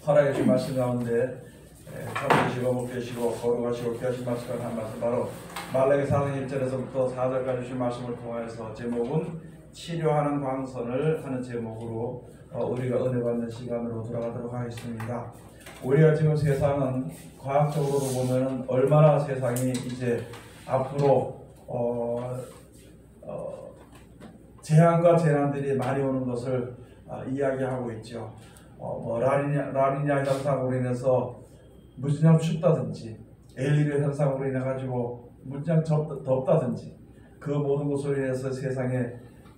허락해 주신 말씀 가운데 잠드시고 먹되시고 거룩하시고 귀하신 말씀을 한 말씀 바로 말라기 4장 1절에서부터 4절까지 주신 말씀을 통하여서 제목은 치료하는 광선을 하는 제목으로 우리가 은혜 받는 시간으로 돌아가도록 하겠습니다. 우리가 지금 세상은 과학적으로 보면은 얼마나 세상이 이제 앞으로 재앙과 재난들이 많이 오는 것을 이야기하고 있죠. 라니냐 현상으로 인해서 무진장 춥다든지 엘니뇨 현상으로 인해 가지고 무진장 덥다든지 그 모든 것으로 인해서 세상에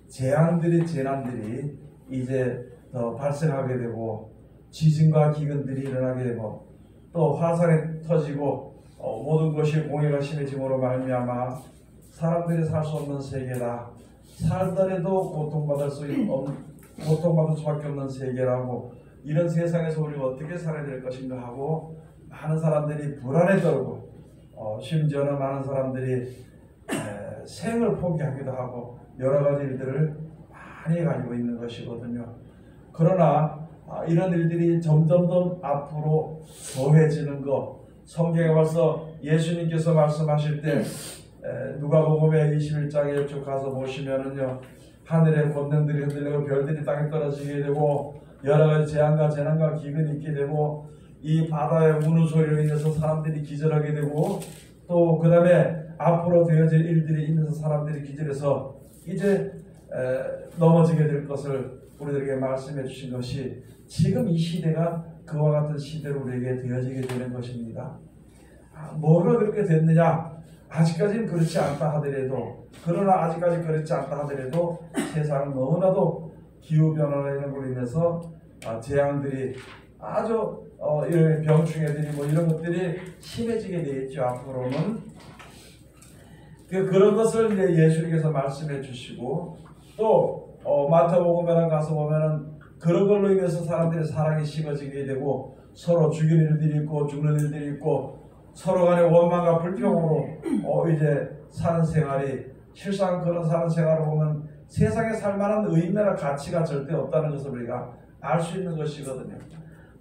재앙들이 재난들이 이제 더 발생하게 되고 지진과 기근들이 일어나게 되고 또 화산이 터지고 모든 것이 공해가 심해짐으로 말미암아 사람들이 살 수 없는 세계다. 살더라도 고통받을 수밖에 없는 세계라고 이런 세상에서 우리가 어떻게 살아야 될 것인가 하고 많은 사람들이 불안에 떨고 심지어는 많은 사람들이 생을 포기하기도 하고 여러 가지 일들을 많이 가지고 있는 것이거든요. 그러나 이런 일들이 점점 더 앞으로 더해지는 것 성경에 벌써 예수님께서 말씀하실 때 누가복음의 21장에 쭉 가서 보시면은요 하늘의 권능들이 흔들리고 별들이 땅에 떨어지게 되고 여러 가지 재앙과 재난과 기근이 있게 되고 이 바다의 우는 소리로 인해서 사람들이 기절하게 되고 또 그 다음에 앞으로 되어질 일들이 있면서 사람들이 기절해서 이제 넘어지게 될 것을 우리들에게 말씀해 주신 것이 지금 이 시대가 그와 같은 시대로 우리에게 되어지게 되는 것입니다. 뭐가 그렇게 됐느냐? 아직까지는 그렇지 않다 하더라도 그러나 아직까지 그렇지 않다 하더라도 세상은 너무나도 기후변화나 이런 걸로 인해서 재앙들이 아주 이런 병충해들이 뭐 이런 것들이 심해지게 되겠죠. 앞으로는 그런 것을 이제 예수님께서 말씀해 주시고 또 마태복음에 가서 보면은 그런 걸로 인해서 사람들의 사랑이 식어지게 되고 서로 죽이는 일들이 있고 죽는 일들이 있고 서로 간의 원망과 불평으로 이제 사는 생활이 실상 그런 사는 생활을 보면 세상에 살만한 의미나 가치가 절대 없다는 것을 우리가 알 수 있는 것이거든요.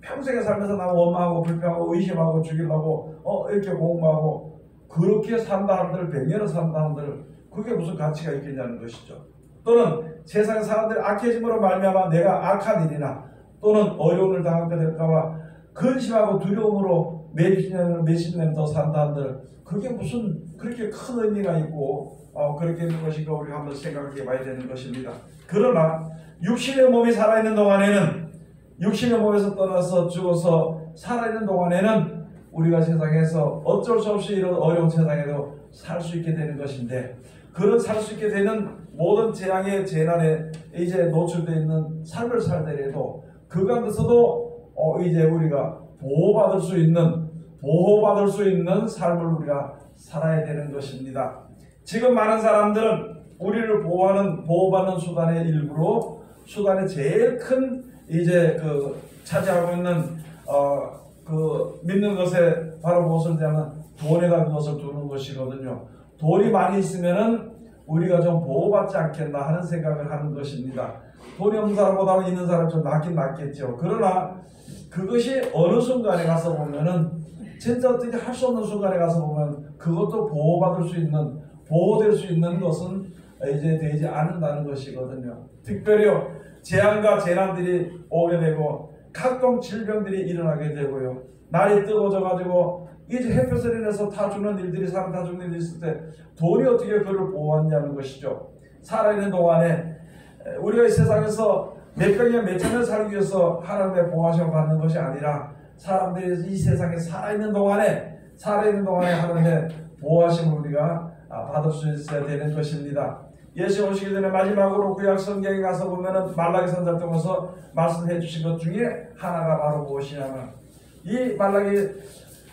평생에 살면서 나 원망하고 불평하고 의심하고 죽이려고 이렇게 공부하고 그렇게 산다 한들 100년을 산다 한들 그게 무슨 가치가 있겠냐는 것이죠. 또는 세상의 사람들이 악해짐으로 말미암아 내가 악한 일이나 또는 어려움을 당하게 될까봐 근심하고 두려움으로 몇십 년 더 산다 한들 그게 무슨 그렇게 큰 의미가 있고 그렇게 있는 것인가 우리가 한번 생각해 봐야 되는 것입니다. 그러나 육신의 몸이 살아있는 동안에는 육신의 몸에서 떠나서 죽어서 살아있는 동안에는 우리가 세상에서 어쩔 수 없이 이런 어려운 세상에도 살 수 있게 되는 것인데 그런 살 수 있게 되는 모든 재앙의 재난에 이제 노출되어 있는 삶을 살더라도 그 가운데서도 이제 우리가 보호받을 수 있는 삶을 우리가 살아야 되는 것입니다. 지금 많은 사람들은 우리를 보호받는 수단의 일부로 수단의 제일 큰 이제 차지하고 있는 믿는 것에 바로 무엇을 하면 돈에다 그것을 두는 것이거든요. 돈이 많이 있으면은 우리가 좀 보호받지 않겠나 하는 생각을 하는 것입니다. 돈이 없는 사람보다는 있는 사람이 좀 낫긴 낫겠죠. 그러나 그것이 어느 순간에 가서 보면은 진짜 어떻게 할 수 없는 순간에 가서 보면 그것도 보호될 수 있는 것은 이제 되지 않는다는 것이거든요. 특별히 재앙과 재난들이 오게 되고 각종 질병들이 일어나게 되고요. 날이 뜨거워져 가지고 이제 햇볕을 인해서 다 죽는 일들이 사람 다 죽는 일이 있을 때 돈이 어떻게 그를 보호하냐는 것이죠. 살아있는 동안에 우리가 이 세상에서 몇백 년, 몇천 년 살기 위해서 하나님의 보호하심을 받는 것이 아니라 사람들이 이 세상에 살아있는 동안에 하나님의 보호하심을 우리가 받을 수 있어야 되는 것입니다. 예수 오시기 전에 마지막으로 구약 성경에 가서 보면은 말라기 선지자 통해서 말씀해 주신 것 중에 하나가 바로 무엇이냐면 이 말라기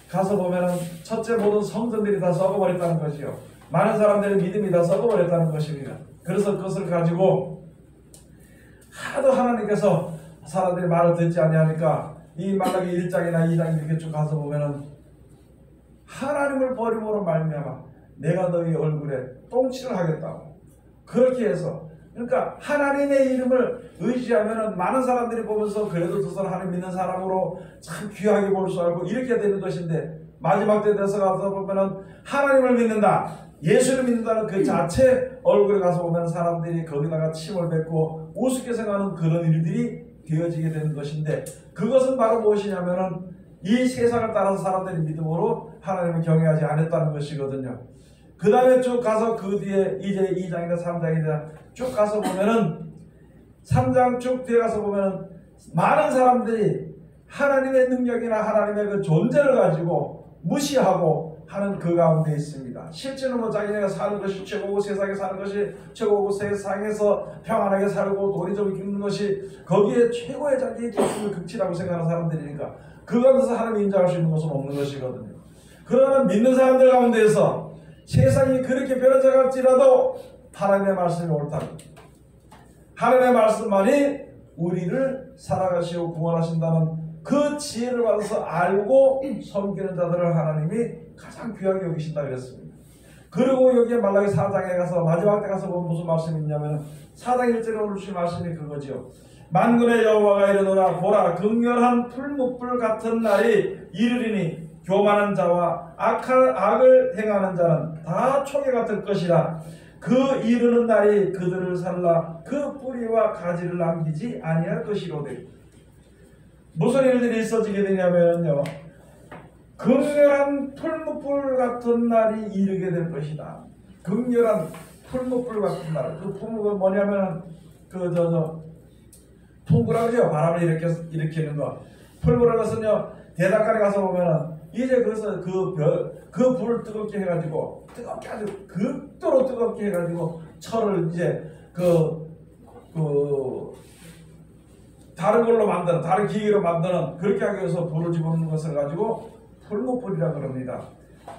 가서 보면은 첫째 모든 성전들이 다 썩어버렸다는 것이요. 많은 사람들의 믿음이 다 썩어버렸다는 것입니다. 그래서 그것을 가지고 하도 하나님께서 사람들이 말을 듣지 아니하니까 이 말라기 1장이나 2장 이렇게 쭉 가서 보면은 하나님을 버림으로 말미암아 내가 너희 얼굴에 똥칠을 하겠다고 그렇게 해서 그러니까 하나님의 이름을 의지하면 많은 사람들이 보면서 그래도 저 사람 하나님 믿는 사람으로 참 귀하게 볼 수 알고 이렇게 되는 것인데, 마지막 때 돼서 가서 보면은 하나님을 믿는다, 예수를 믿는다는 그 자체 얼굴에 가서 보면 사람들이 거기다가 침을 뱉고 우습게 생각하는 그런 일들이 되어지게 되는 것인데, 그것은 바로 무엇이냐면은 이 세상을 따라서 사람들이 믿음으로 하나님을 경외하지 않았다는 것이거든요. 그 다음에 쭉 가서 그 뒤에 이제 2장이나 3장이나 쭉 가서 보면은 3장 쭉 뒤에 가서 보면은 많은 사람들이 하나님의 능력이나 하나님의 그 존재를 가지고 무시하고 하는 그 가운데 있습니다. 실제로 뭐 자기네가 사는 것이 최고고 세상에 사는 것이 최고고 세상에서 평안하게 살고 돈이 좀 있는 것이 거기에 최고의 자기의 기쁨을 극치라고 생각하는 사람들이니까 그 가운데서 하나님을 인정할 수 있는 것은 없는 것이거든요. 그러나 믿는 사람들 가운데에서 세상이 그렇게 변해져 갈지라도 하나님의 말씀이 옳다, 하나님의 말씀만이 우리를 살아가시고 구원하신다는 그 지혜를 받아서 알고 섬기는 자들을 하나님이 가장 귀하게 여기신다 그랬습니다. 그리고 여기에 말라기 4장에 가서 마지막 때 가서 보면 무슨 말씀이 있냐면 4장 1절에 오르신 말씀이 그거지요. 만군의 여호와가 이르노라, 보라 극렬한 풀무불 같은 날이 이르리니 교만한 자와 악을 행하는 자는 다 초계 같을 것이라. 그 이르는 날이 그들을 살라 그 뿌리와 가지를 남기지 아니할 것이로되. 무슨 일들이 있어지게 되냐면요, 극렬한 풀무불 같은 날이 이르게 될 것이다. 극렬한 풀무불 같은 날. 그 풀무불은 뭐냐면 풍부라고요. 바람을 일으키는 거. 풀무라는 것은요, 대낮간에 가서 보면은 이제 그래서 그 불을 뜨겁게 해가지고 아주 극도로 뜨겁게 해가지고 철을 이제 다른 걸로 만드는, 다른 기계로 만드는, 그렇게 하기 위해서 불을 집어넣는 것을 가지고 풀무불이라 그럽니다.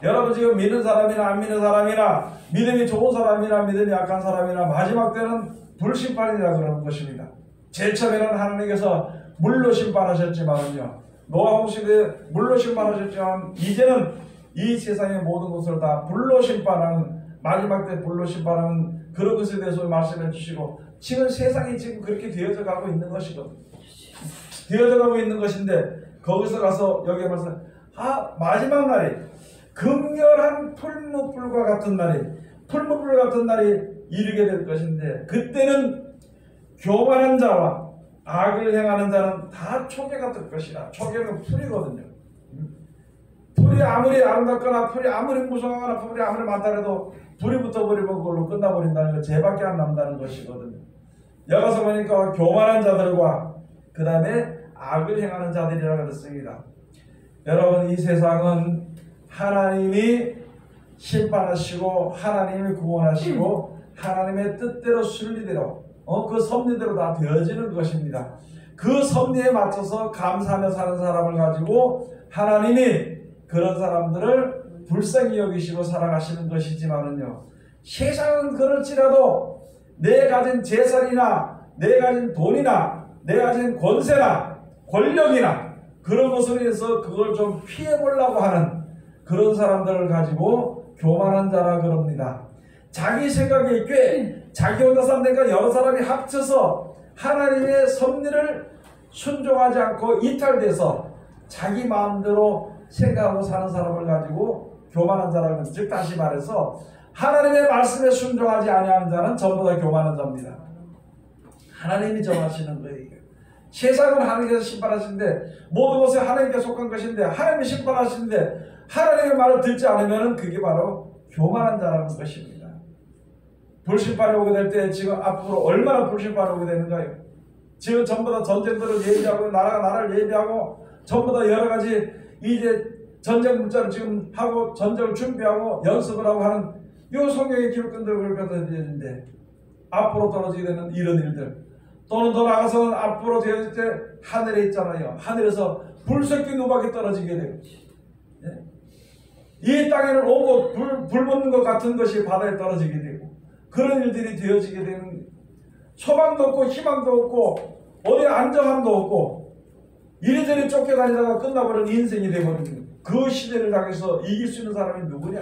여러분 지금 믿는 사람이나 안 믿는 사람이나 믿음이 좋은 사람이나 믿음이 약한 사람이나 마지막 때는 불심판이라 그러는 것입니다. 제일 처음에는 하나님께서 물로 심판하셨지만요, 노아 홍수에 물로 심판하셨지만 이제는 이 세상의 모든 것을 다 불로 심판하는, 마지막 때 불로 심판하는 그런 것에 대해서 말씀해 주시고, 지금 세상이 지금 그렇게 되어져 가고 있는 것이거든요. 되어져 가고 있는 것인데, 거기서 가서 여기에 말씀, 마지막 날이 극렬한 풀무불과 같은 날이, 풀무불 같은 날이 이르게 될 것인데, 그때는 교만한 자와 악을 행하는 자는 다 초계 같을 것이라. 초계는 풀이거든요. 풀이 아무리 아름답거나 풀이 아무리 무성하거나 풀이 아무리 많다 해도 불이 붙어버리면 그걸로 끝나버린다는 것, 죄밖에 안 남다는 것이거든요. 여기서 보니까 교만한 자들과 그 다음에 악을 행하는 자들이라 그랬습니다. 여러분 이 세상은 하나님이 심판하시고 하나님이 구원하시고 하나님의 뜻대로 순리대로 그 섭리대로 다 되어지는 것입니다. 그 섭리에 맞춰서 감사하며 사는 사람을 가지고 하나님이 그런 사람들을 불쌍히 여기시고 살아가시는 것이지만은요, 세상은 그럴지라도 내 가진 재산이나 내 가진 돈이나 내 가진 권세나 권력이나 그런 것을 위해서 그걸 좀 피해보려고 하는 그런 사람들을 가지고 교만한 자라 그럽니다. 자기 생각에 꽤 자기 혼자 산다니까 여러 사람이 합쳐서 하나님의 섭리를 순종하지 않고 이탈돼서 자기 마음대로 생각하고 사는 사람을 가지고 교만한 자라는 것. 즉 다시 말해서 하나님의 말씀에 순종하지 아니하는 자는 전부 다 교만한 자입니다. 하나님이 정하시는 거예요. 세상은 하나님께서 심판하시는데 모든 것에 하나님께 속한 것인데 하나님이 심판하시는데 하나님의 말을 듣지 않으면 그게 바로 교만한 자라는 것입니다. 불심판이 오게 될 때 지금 앞으로 얼마나 불심판이 오게 되는가요? 지금 전부 다 전쟁들을 예비하고 나라가 나라를 예비하고 전부 다 여러 가지 이제 전쟁 문자를 지금 하고 전쟁을 준비하고 연습을 하고 하는 이 성경의 기록들을 그렇게 되는데 앞으로 떨어지게 되는 이런 일들, 또는 더 나아가서는 앞으로 되어질 때 하늘에 있잖아요. 하늘에서 불새끼 누박이 떨어지게 되고, 이 땅에는 오고 불 붙는 것 같은 것이 바다에 떨어지게 되고, 그런 일들이 되어지게 되는, 소망도 없고 희망도 없고 어디 안정함도 없고 이리저리 쫓겨다니다가 끝나버린 인생이 되버리는 그 시대를 당해서 이길 수 있는 사람이 누구냐?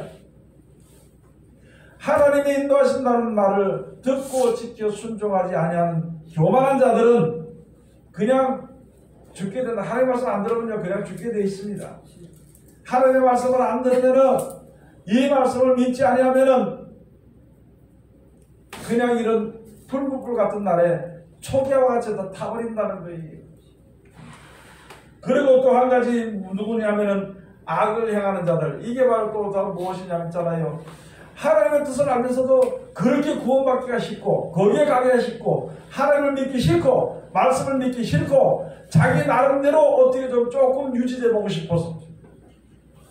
하나님이 인도하신다는 말을 듣고 지켜 순종하지 아니하는 교만한 자들은 그냥 죽게 된다. 하나님의 말씀 안 들으면요 그냥 죽게 돼 있습니다. 하나님의 말씀을 안 들으면은, 이 말씀을 믿지 아니하면은 그냥 이런 풀무불 같은 날에 초기와 같이 다 타버린다는 거예요. 그리고 또 한 가지 누구냐면은 악을 행하는 자들. 이게 바로 또 다른 무엇이냐 있잖아요. 하나님의 뜻을 알면서도 그렇게 구원받기가 쉽고 거기에 가기가 쉽고 하나님을 믿기 싫고 말씀을 믿기 싫고 자기 나름대로 어떻게 좀 조금 유지돼 보고 싶어서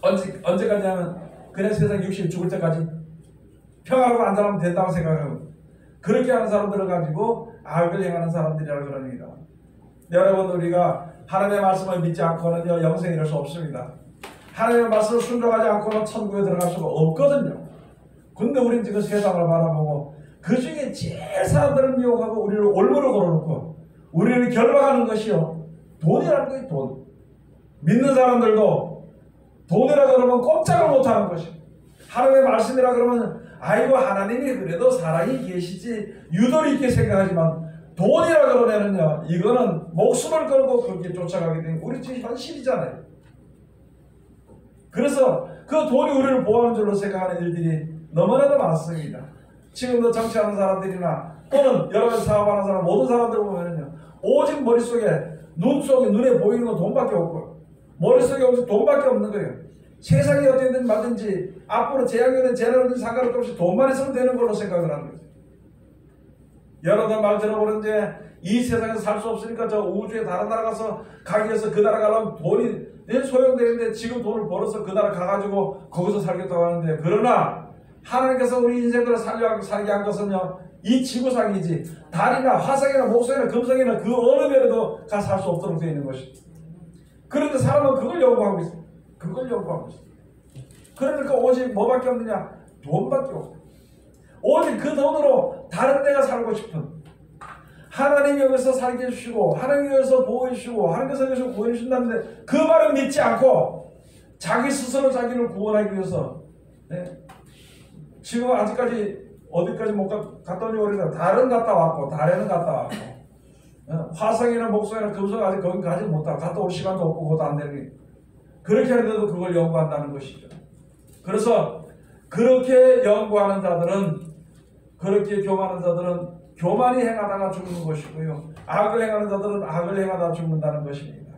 언제까지 하면 그냥 세상 육신 죽을 때까지 평화로 안전하면 된다고 생각하고 그렇게 하는 사람들을 가지고 악을 행하는 사람들이라고 그럽니다. 여러분, 우리가 하나님의 말씀을 믿지 않고는요 영생에 이룰 수 없습니다. 하나님의 말씀을 순종하지 않고는 천국에 들어갈 수가 없거든요. 근데 우리는 지금 세상을 바라보고 그 중에 제일 사람들을 미혹하고 우리를 올무로 걸어놓고 우리를 결박하는 것이요 돈이라는 거예요. 돈. 믿는 사람들도 돈이라 그러면 꼼짝을 못하는 것이. 하나님의 말씀이라 그러면 아이고 하나님이 그래도 사랑이 계시지 유도리 있게 생각하지만 돈이라 그러면은요 이거는 목숨을 걸고 그렇게 쫓아가게 되는 우리 지금 현실이잖아요. 그래서 그 돈이 우리를 보호하는 줄로 생각하는 일들이 너무나도 많습니다. 지금도 정치하는 사람들이나 또는 여러 가지 사업하는 사람 모든 사람들 보면은요 오직 머릿속에 눈에 보이는 건 돈밖에 없고 머릿속에 오직 돈밖에 없는 거예요. 세상이 어떻게든 맞든지 앞으로 재앙이든 재난이든 상관없이 돈만 있으면 되는 걸로 생각을 하는 거죠. 여러분 말 들어보는지 이 세상에서 살 수 없으니까 저 우주에 다른 나라 가서 가기 위해서 그 나라 가려면 돈이 소용되는데 지금 돈을 벌어서 그 나라 가가지고 거기서 살겠다고 하는데, 그러나 하나님께서 우리 인생들을 살게 한 것은요 이 지구상이지 달이나 화성이나 목성이나 금성이나 그 어느 별에도 가 살 수 없도록 되어 있는 것이. 그런데 사람은 그걸 연구하고 있어. 그걸 연구하고 있어. 그러니까 오직 뭐밖에 없느냐? 돈밖에 없어. 오직 그 돈으로 다른 데가 살고 싶은, 하나님이 여기서 살게 해주시고 하나님이 여기서 보호해 주시고 하나님께서 여기서 구원해 주신다는데 그 말을 믿지 않고 자기 스스로 자기를 구원하기 위해서 지금 아직까지 어디까지 못 갔다 오니 오래다. 달은 갔다 왔고 달에는 갔다 왔고 화성이나 목성이나 금성 아직 거기 가지 못하고 갔다 올 시간도 없고 그것도 안 되니 그렇게 하는데도 그걸 연구한다는 것이죠. 그래서 그렇게 연구하는 자들은, 그렇게 교만한 자들은 교만이 행하다가 죽는 것이고요, 악을 행하는 자들은 악을 행하다 죽는다는 것입니다.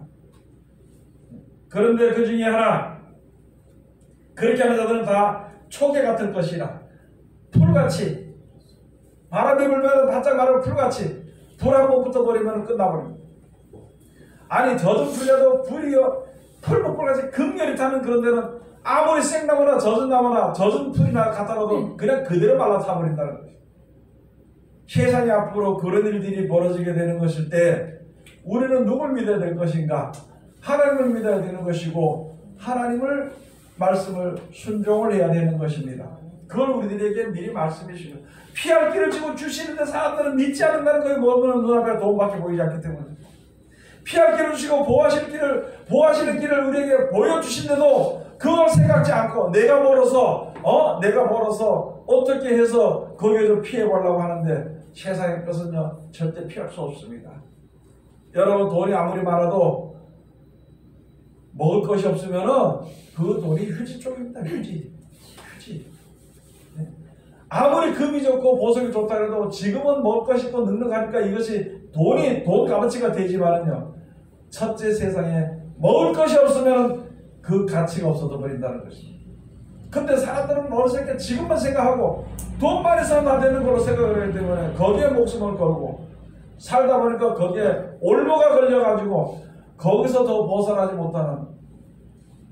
그런데 그 중에 하나, 그렇게 하는 자들은 다 초계 같을 것이라, 풀같이 바람이 불면 바짝 마르고 풀같이 불 한 번 붙어버리면 끝나버립니다. 아니 젖은 풀려도 불이요 풀목불같이 극렬히 타는 그런 데는 아무리 생나무나 젖은 나무나 젖은 풀이나 갖다 놔도 그냥 그대로 말라 타버린다는 거죠. 세상이 앞으로 그런 일들이 벌어지게 되는 것일 때 우리는 누굴 믿어야 될 것인가? 하나님을 믿어야 되는 것이고 하나님을 말씀을 순종을 해야 되는 것입니다. 그걸 우리들에게 미리 말씀해 주시고, 피할 길을 지고 주시는데 사람들은 믿지 않는다는 거예요. 뭐는 눈앞에 돈밖에 보이지 않기 때문에. 피할 길을 주시고 보호하시는 길을 우리에게 보여주신데도 그걸 생각지 않고 내가 벌어서 어떻게 해서 거기에 좀 피해보려고 하는데, 세상의 것은요 절대 피할 수 없습니다. 여러분, 돈이 아무리 많아도 먹을 것이 없으면은 그 돈이 휴지 쪽입니다. 휴지. 아무리 금이 좋고 보석이 좋다 해도 지금은 먹을 것이 있고 넉넉하니까 이것이 돈 값어치가 되지만은요, 첫째 세상에 먹을 것이 없으면 그 가치가 없어져 버린다는 것입니다. 근데 사람들은 어느새 지금만 생각하고 돈만 있으면 다 되는 걸로 생각을 하기 때문에 거기에 목숨을 걸고 살다 보니까 거기에 올무가 걸려가지고 거기서 더 벗어나지 못하는,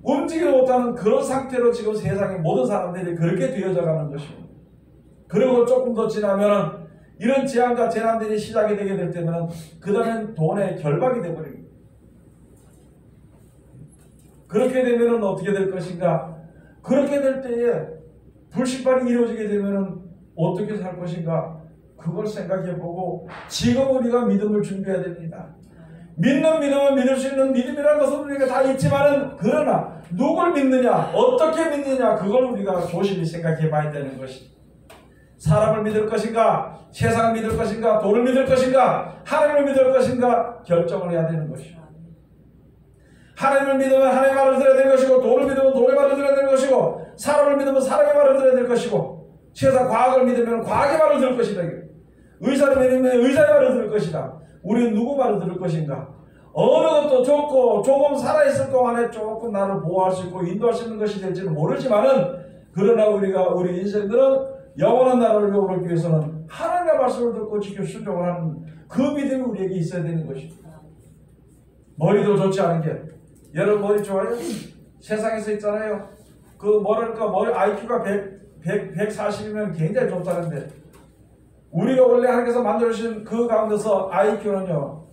움직이지 못하는 그런 상태로 지금 세상의 모든 사람들이 그렇게 되어져 가는 것입니다. 그리고 조금 더 지나면 이런 재앙과 재난들이 시작이 되게 될 때면 그 다음엔 돈의 결박이 되어버립니다. 그렇게 되면 어떻게 될 것인가? 그렇게 될 때에 불식발이 이루어지게 되면 어떻게 살 것인가? 그걸 생각해보고 지금 우리가 믿음을 준비해야 됩니다. 믿는 믿음은 믿을 수 있는 믿음이라는 것은 우리가 다 있지만은, 그러나 누굴 믿느냐, 어떻게 믿느냐, 그걸 우리가 조심히 생각해 봐야 되는 것입니다. 사람을 믿을 것인가, 세상을 믿을 것인가, 돈을 믿을 것인가, 하나님을 믿을 것인가 결정을 해야 되는 것이요. 하나님을 믿으면 하나님의 말을 들어야 되는 것이고, 돈을 믿으면 돈의 말을 들어야 되는 것이고, 사람을 믿으면 사람의 말을 들어야 될 것이고, 세상 과학을 믿으면 과학의 말을 들을 것이다. 의사를 믿으면 의사의 말을 들을 것이다. 우리는 누구 말을 들을 것인가? 어느 것도 좋고 조금 살아있을 동안에 조금 나를 보호할 수 있고 인도할 수 있는 것이 될지는 모르지만은, 그러나 우리 인생들은 영원한 나라를 배우기 위해서는 하나님의 말씀을 듣고 지켜 순종을 하는 그 믿음이 우리에게 있어야 되는 것입니다. 머리도 좋지 않은 게, 여러분 머리 좋아요? 세상에서 있잖아요. 그 뭐랄까, 머리 IQ가 140이면 굉장히 좋다는데, 우리가 원래 하나님께서 만들어주신 그 가운데서 IQ는요,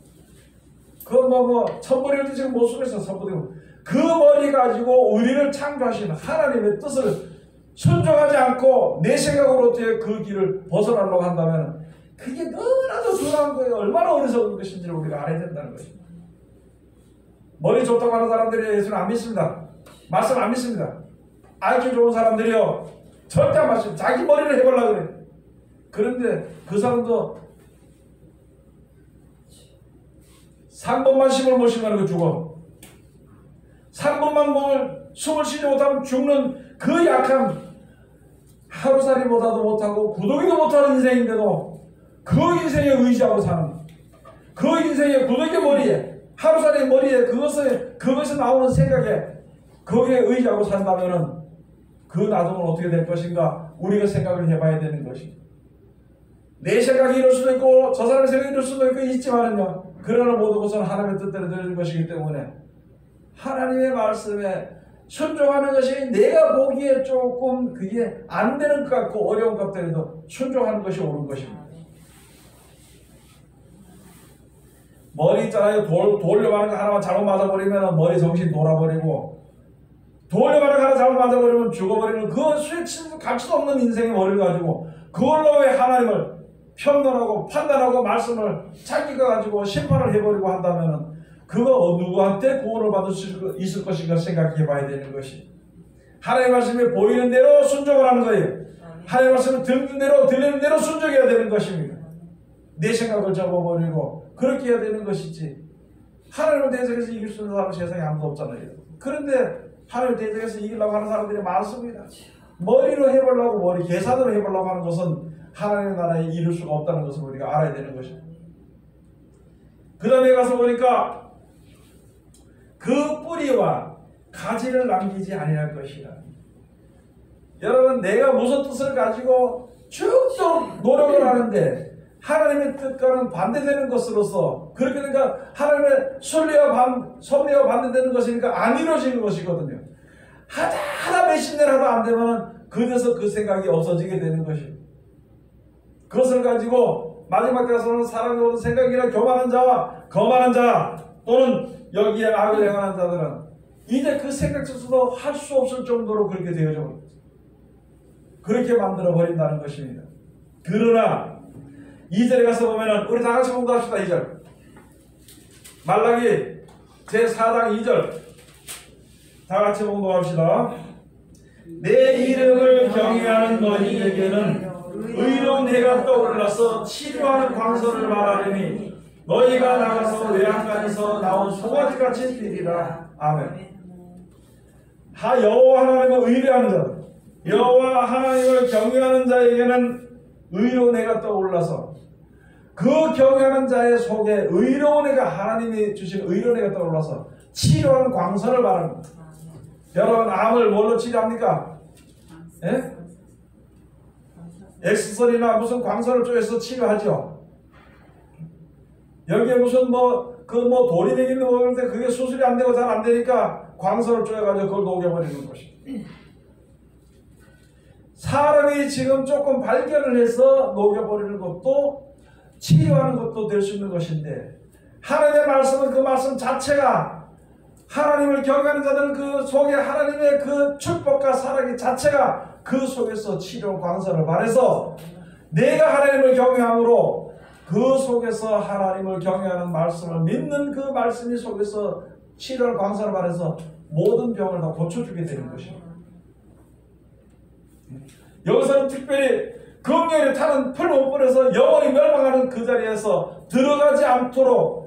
천벌이도 지금 못 쓰고 있어. 선보이고 그 머리 가지고 우리를 창조하신 하나님의 뜻을 순종하지 않고 내 생각으로 어떻게 그 길을 벗어나려고 한다면 그게 너무나도 중요한 거예요. 얼마나 어리석은 것인지를 우리가 알아야 된다는 것입니다. 머리 좋다고 하는 사람들이 예수는 안 믿습니다. 말씀 안 믿습니다. IQ 좋은 사람들이요, 절대 안 믿습니다. 자기 머리를 해보려고 그래. 그런데 그 사람도 3번만 심을 못 심는 거 죽어. 3번만 숨을 쉬지 못하면 죽는 그 약한, 하루살이보다도 못하고 구더기도 못하는 인생인데도 그 인생에 의지하고 사는, 그 인생의 구더기 머리에, 하루살이 머리에 그것에 나오는 생각에 거기에 의지하고 산다면은 그 나중은 어떻게 될 것인가 우리가 생각을 해봐야 되는 것입니다. 내 생각이 이럴 수도 있고 저 사람의 생각이 이럴 수도 있지만은요, 그러나 모든 것은 하나님의 뜻대로 되는 것이기 때문에 하나님의 말씀에 순종하는 것이 내가 보기에 조금 그게 안 되는 것 같고 어려운 것들에도 순종하는 것이 옳은 것입니다. 머리 있잖아요. 돌려가는 거 하나만 잘못 맞아버리면 머리 정신 돌아버리고, 돌려가는 거 하나 잘못 맞아버리면 죽어버리는, 그 수치도 가치도 없는 인생의 머리를 가지고 그걸로 왜 하나님을 평론하고 판단하고 말씀을 자기가 가지고 심판을 해버리고 한다면은 그거 누구한테 구원을 받을 수 있을 것인가 생각해 봐야 되는 것이, 하나님의 말씀이 보이는 대로 순종을 하는 거예요. 하나님의 말씀을 듣는 대로 들리는 대로 순종해야 되는 것입니다. 내 생각을 접어버리고 그렇게 해야 되는 것이지, 하나님을 대적해서 이길 수 있는 사람은 세상에 아무도 없잖아요. 그런데 하나님을 대적해서 이기려고 하는 사람들이 많습니다. 머리로 해보려고, 머리 계산으로 해보려고 하는 것은 하나님의 나라에 이룰 수가 없다는 것을 우리가 알아야 되는 것입니다. 그 다음에 가서 보니까 그 뿌리와 가지를 남기지 아니할 것이라. 여러분, 내가 무슨 뜻을 가지고 쭉쭉 노력을 하는데 하나님의 뜻과는 반대되는 것으로서, 그렇게 되니까 하나님의 섭리와 반대되는 것이니까 안 이루어지는 것이거든요. 하다 몇십 년 하다 안 되면 그래서 그 생각이 없어지게 되는 것입니다. 그것을 가지고 마지막 가서는 사람의 모든 생각이나 교만한 자와 거만한 자, 또는 여기에 악을 행하는 자들은 이제 그 생각 자체도 할 수 없을 정도로 그렇게 되어져 버립니다. 그렇게 만들어 버린다는 것입니다. 그러나 2절에 가서 보면은, 우리 다 같이 공부합시다. 2절 말라기 제4장 2절 다 같이 공부합시다. 내 이름을 경외하는 너희에게는 의로운 해가 떠올라서 치료하는 광선을 말하려니 너희가 나가서 외양간에서 나온 송아지같이 되리라. 아멘. 여호와 하나님을 의뢰하는 자, 여호와 하나님을 경외하는 자에게는 의로운 해가 떠올라서, 그 경외하는 자의 속에 의로운 해가, 하나님이 주신 의로운 해가 떠올라서 치료하는 광선을 말합니다. 여러분, 암을 뭘로 치료합니까? 예? 엑스선이나 무슨 광선을 쪼여서 치료하죠. 여기에 무슨 돌이 되기는 모르는데 그게 수술이 안 되고 잘 안 되니까 광선을 쪼여가지고 그걸 녹여버리는 것입니다. 사람이 지금 조금 발견을 해서 녹여버리는 것도 치료하는 것도 될 수 있는 것인데, 하나님의 말씀은 그 말씀 자체가, 하나님을 경외하는 자들은 그 속에 하나님의 그 축복과 사랑의 자체가 그 속에서 치료 광선을 발해서 내가 하나님을 경외함으로 그 속에서 하나님을 경외하는 말씀을 믿는 그 말씀이 속에서 치료할 광선을 발해서 모든 병을 다 고쳐주게 되는 것입니다. 여기서는 특별히 긍휼이 타는 풀무불에서 영원히 멸망하는 그 자리에서 들어가지 않도록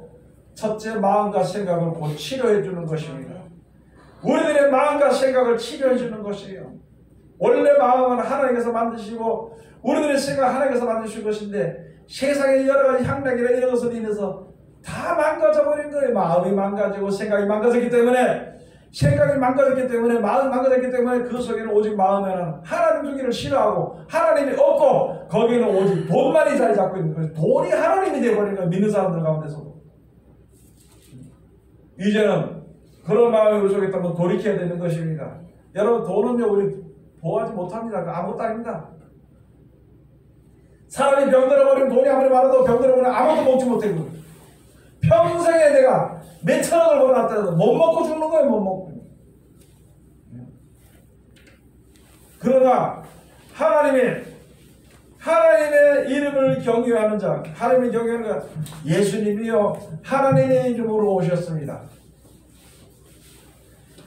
첫째 마음과 생각을 곧 치료해 주는 것입니다. 우리들의 마음과 생각을 치료해 주는 것이에요. 원래 마음은 하나님께서 만드시고 우리들의 생각 하나님께서 만드신 것인데 세상의 여러 가지 향락이나 이런 것으로 인해서 다 망가져 버린 거예요. 마음이 망가지고 생각이 망가졌기 때문에 마음이 망가졌기 때문에 그 속에는 오직 마음에는 하나님 주기를 싫어하고 하나님이 없고 거기는 오직 돈만이 자리 잡고 있는 거예요. 돈이 하나님이 되어버린 거예요. 믿는 사람들 가운데서도. 이제는 그런 마음이 우리 속에 있다면 돌이켜야 되는 것입니다. 여러분, 돈은요 우리 보호하지 못합니다. 아무것도 아닙니다. 사람이 병들어버리면 돈이 아무리 많아도 병들어버리면 아무것도 먹지 못해요. 평생에 내가 몇천억을 벌어놨다 해도 못 먹고 죽는 거예요. 못 먹고. 그러나 하나님의 이름을 경외하는 자, 하나님의 경외하는 자, 예수님이요 하나님의 이름으로 오셨습니다.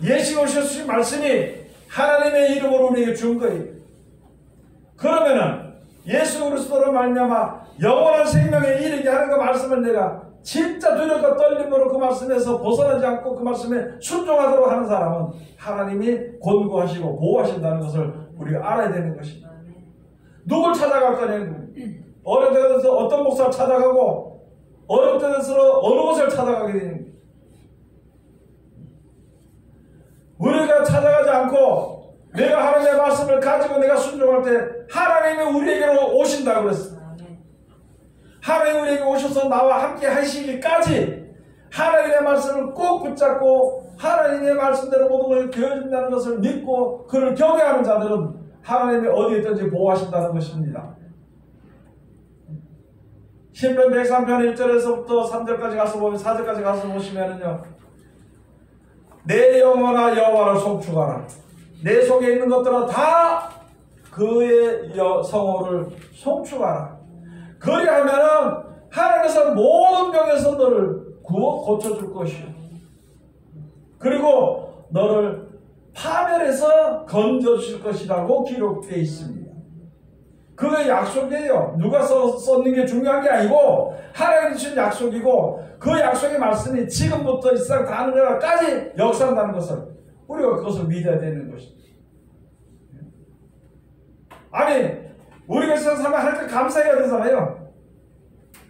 예수가 오셨으신 말씀이 하나님의 이름으로 우리에게 준 거예요. 그러면은 예수 그리스도로 말미암아 영원한 생명에 이르게 하는 그 말씀을 내가 진짜 두렵고 떨림으로 그 말씀에서 벗어나지 않고 그 말씀에 순종하도록 하는 사람은 하나님이 권고하시고 보호하신다는 것을 우리가 알아야 되는 것입니다. 누굴 찾아갈 거냐? 어려운 데서 어떤 목사를 찾아가고 어려운 데서 어느 곳을 찾아가게 되는 거예요. 우리가 찾아가지 않고 내가 하나님의 말씀을 가지고 내가 순종할 때 하나님이 우리에게로 오신다고 그랬어요. 하나님이 우리에게 오셔서 나와 함께 하시기까지 하나님의 말씀을 꼭 붙잡고 하나님의 말씀대로 모든 것을 되어진다는 것을 믿고 그를 경외하는 자들은 하나님이 어디에 있든지 보호하신다는 것입니다. 신편 103편 1절에서부터 3절까지 가서 보면 4절까지 가서 보시면은요, 내 영혼아 여호와를 송축하라. 내 속에 있는 것들은 다 그의 성호를 송축하라. 그리하면은 하나님께서 모든 병에서 너를 구워 고쳐줄 것이요. 그리고 너를 파멸해서 건져줄 것이라고 기록되어 있습니다. 그게 약속이에요. 누가 썼는 게 중요한 게 아니고 하나님이 주신 약속이고 그 약속의 말씀이 지금부터 이 세상 다하늘까지 역사한다는 것을 우리가 그것을 믿어야 되는 것입니다. 아니 우리가 세상 살면 하나님께 감사해야 되잖아요.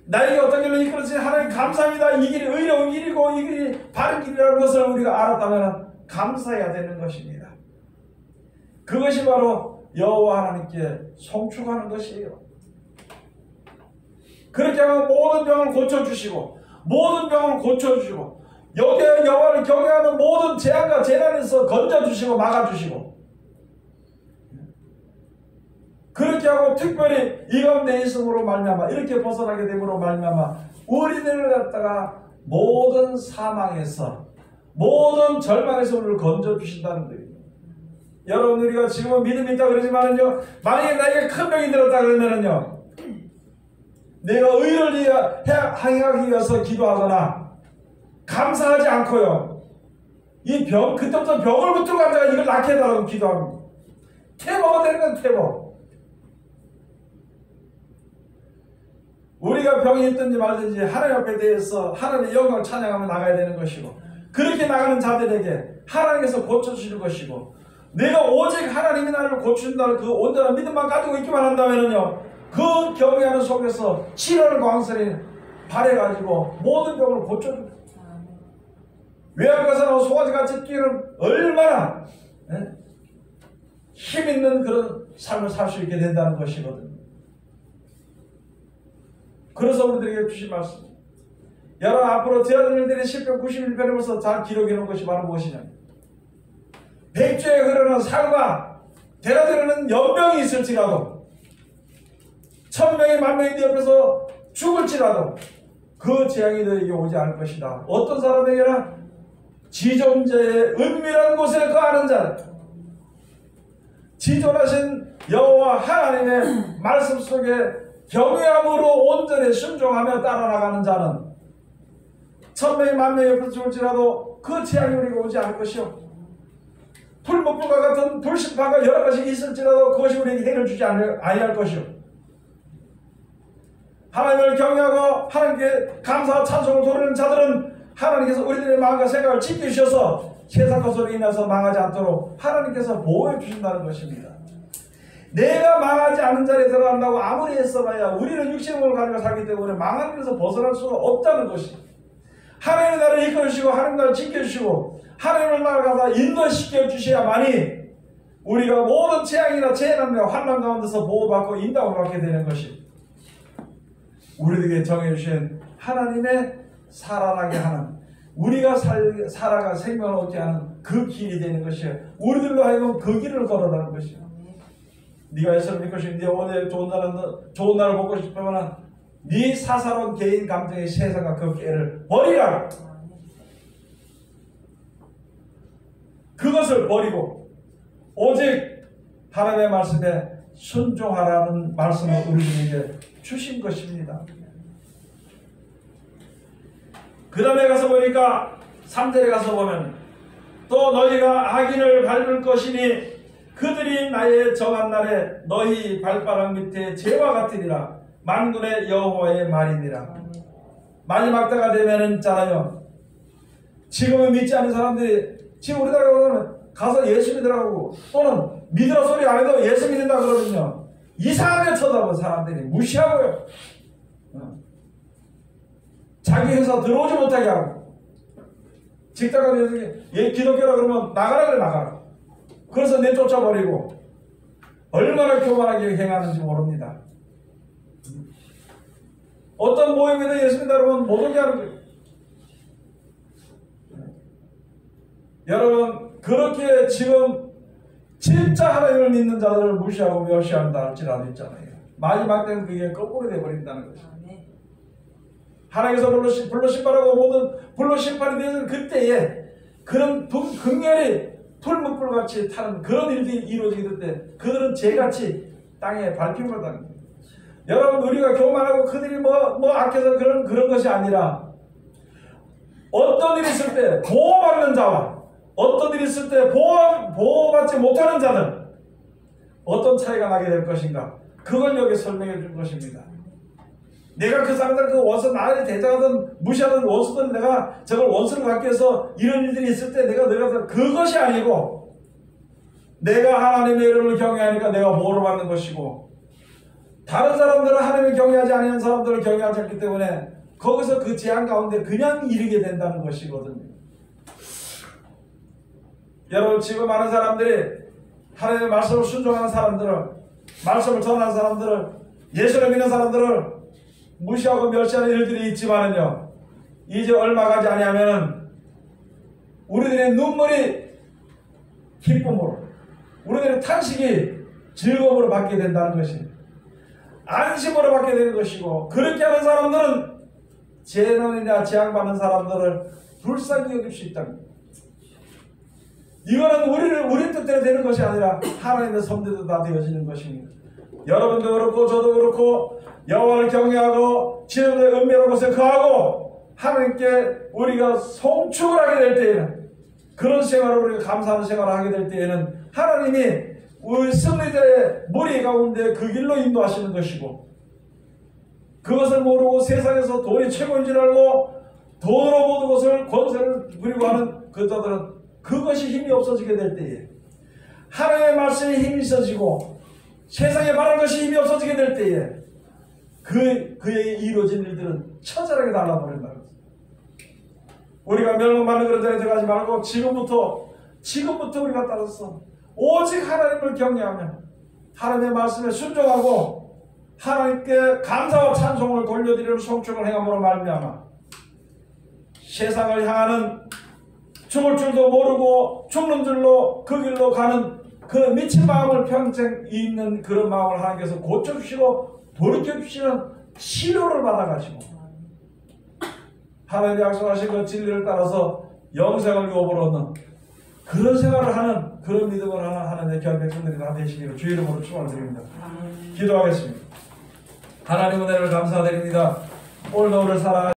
나에게 어떤 길로 이끌어지 하나님 감사합니다. 이 길이 의로운 길이고 이 길이 바른 길이라는 것을 우리가 알았다면 감사해야 되는 것입니다. 그것이 바로 여호와 하나님께 송축하는 것이에요. 그렇게 하면 모든 병을 고쳐주시고 모든 병을 고쳐주시고 여기에 여호와를 경외하는 모든 재앙과 재난에서 건져주시고 막아주시고 그렇게 하고 특별히 이 가운데 있음으로 말미암아 이렇게 벗어나게 됨으로 말미암아 우리들을 갖다가 모든 사망에서 모든 절망에서 우리를 건져주신다는 거예요. 여러분 우리가 지금은 믿음이 있다 그러지만은요 만약에 나에게 큰 병이 들었다 그러면은요 내가 의를 행하기 위해서 기도하거나 감사하지 않고요 이 병 그때부터 병을 붙들고 앉아가 이걸 낫게 해달라고 기도합니다. 퇴보가 되는 건 퇴보. 우리가 병이 있든지 말든지 하나님 앞에 대해서 하나님의 영광을 찬양하며 나가야 되는 것이고 그렇게 나가는 자들에게 하나님께서 고쳐주실 것이고 내가 오직 하나님이 나를 고친다는 그 온전한 믿음만 가지고 있기만 한다면요 그 경외하는 속에서 치료를 광선히 발해가지고 모든 병을 고쳐줍니다. 외양가사나 소가지같이 뛰는 얼마나 힘있는 그런 삶을 살 수 있게 된다는 것이거든요. 그래서 우리들에게 주신 말씀 여러분 앞으로 되어진 일들이 시편 91편에 벌써 잘 기록해 놓은 것이 바로 무엇이냐 백주에 흐르는 살과 되어지는 연병이 있을지라도 1000명이 10,000명이 네 옆에서 죽을지라도 그 재앙이 너에게 오지 않을 것이다. 어떤 사람에게는 지존자의 은밀한 곳에 거하는 자 지존하신 여호와 하나님의 말씀 속에 경외함으로 온전히 순종하며 따라나가는 자는 1000명이 10,000명이 옆에서 죽을지라도 그 재앙이 우리가 오지 않을 것이요 풀목불과 같은 불심판과 여러 가지 있을지라도 그것이 우리에게 해를 주지 아니할 것이요 하나님을 경외하고 하나님께 감사와 찬송을 돌리는 자들은 하나님께서 우리들의 마음과 생각을 지켜주셔서 세상 것으로 인해서 망하지 않도록 하나님께서 보호해 주신다는 것입니다. 내가 망하지 않는 자리에 들어간다고 아무리 애써봐야 우리는 육신의 몸을 가지고 살기 때문에 망하는 데서 벗어날 수가 없다는 것이, 하나님의 나를 이끌어주시고 하나님의 나를 지켜주시고 하나님을 나아가서 인도시켜 주셔야만이 우리가 모든 재앙이나 재난과 환난 가운데서 보호받고 인도를 받게 되는 것이 우리에게 정해주신 하나님의 살아나게 하는, 우리가 살아가 생명을 얻게 하는 그 길이 되는 것이에요. 우리들로 하여금 그 길을 걸어가는 것이에요. 네가 예수를 믿고 싶으면 네 오늘 좋은 날을 보고 싶으면 네 사사로운 개인 감정의 세상과 그 깨를 버리라. 그것을 버리고 오직 하나님의 말씀에 순종하라는 말씀을 우리들에게 주신 것입니다. 그 다음에 가서 보니까 3절에 가서 보면 또 너희가 악인을 밟을 것이니 그들이 나의 정한 날에 너희 발바닥 밑에 재와 같으리라. 만군의 여호와의 말이니라. 마지막 때가 되면은 있잖아요, 지금은 믿지 않는 사람들이 지금 우리나라에 가서 예수 믿으라고 또는 믿으라 소리 안 해도 예수 믿는다 그러거든요. 이상하게 쳐다보는 사람들이 무시하고요. 자기 회사 들어오지 못하게 하고, 직장 가서 얘 기독교라 그러면 나가라 그래, 나가라. 그래서 내쫓아버리고 얼마나 교만하게 행하는지 모릅니다. 어떤 모임에도 예수 믿다 그러면 못 오게 하는 거예요. 여러분, 그렇게 지금 진짜 하나님을 믿는 자들을 무시하고 멸시한다 할지라도 있잖아요. 마지막 때는 그게 거꾸로 되어버린다는 것이죠. 하나님께서 불로 심판하고 모든 불로 심판이 되는 그때에 그런 극렬히 풀무불같이 타는 그런 일들이 이루어지게 될 때 그들은 재같이 땅에 밟힘을 받는 거예요. 여러분, 우리가 교만하고 그들이 뭐 악해서 그런 것이 아니라 어떤 일이 있을 때 보호받는 자와 어떤 일이 있을 때 보호받지 못하는 자는 어떤 차이가 나게 될 것인가, 그걸 여기 설명해 준 것입니다. 내가 그 사람들 그 원수 나를 대장하든 무시하든 원수들 내가 저걸 원수를 갖기 위해서 이런 일들이 있을 때 내가 그것이 아니고 내가 하나님의 이름을 경외하니까 내가 보호를 받는 것이고, 다른 사람들은 하나님을 경외하지 않는 사람들을 경외하지 않기 때문에 거기서 그 재앙 가운데 그냥 이르게 된다는 것이거든요. 여러분, 지금 많은 사람들이 하나님의 말씀을 순종하는 사람들을, 말씀을 전하는 사람들을, 예수를 믿는 사람들을 무시하고 멸시하는 일들이 있지만은요, 이제 얼마 가지 아니하면 우리들의 눈물이 기쁨으로, 우리들의 탄식이 즐거움으로 받게 된다는 것이, 안심으로 받게 되는 것이고, 그렇게 하는 사람들은 재난이나 재앙받는 사람들을 불쌍히 여길 수 있다는 거예요. 이거는 우리 뜻대로 되는 것이 아니라 하나님의 섭리대로 다 되어지는 것입니다. 여러분도 그렇고 저도 그렇고 여호와를 경외하고 지혜의 은밀한 곳에 거하고 하나님께 우리가 송축을 하게 될 때에는, 그런 생활을 우리가 감사하는 생활을 하게 될 때에는 하나님이 우리 승리자의 머리 가운데 그 길로 인도하시는 것이고, 그것을 모르고 세상에서 돈이 최고인 줄 알고 돈으로 모든 것을 권세를 부리고 하는 그 자들은 그것이 힘이 없어지게 될 때에, 하나님의 말씀에 힘이 있어지고 세상에 바른 것이 힘이 없어지게 될 때에 그에게 이루어진 일들은 처절하게 달라버린다는 거죠. 우리가 멸망받는 그런 자리에 들어가지 말고 지금부터 우리가 따라서 오직 하나님을 경외하며 하나님의 말씀에 순종하고 하나님께 감사와 찬송을 돌려드리는 송축을 행함으로 말미암아 세상을 향하는 죽을 줄도 모르고 죽는 줄로 그 길로 가는 그 미친 마음을 평생 있는 그런 마음을 하나님께서 고쳐주시고 돌이켜주시는 치료를 받아가지고 하나님의 약속하신 그 진리를 따라서 영생을 유업으로 얻는 그런 생활을 하는, 그런 믿음을 하는 하나님의 귀한 백성들이 다 되시기를 주의 이름으로 축원드립니다. 기도하겠습니다. 하나님 은혜를 감사드립니다. 오늘도 우리를 사랑하시고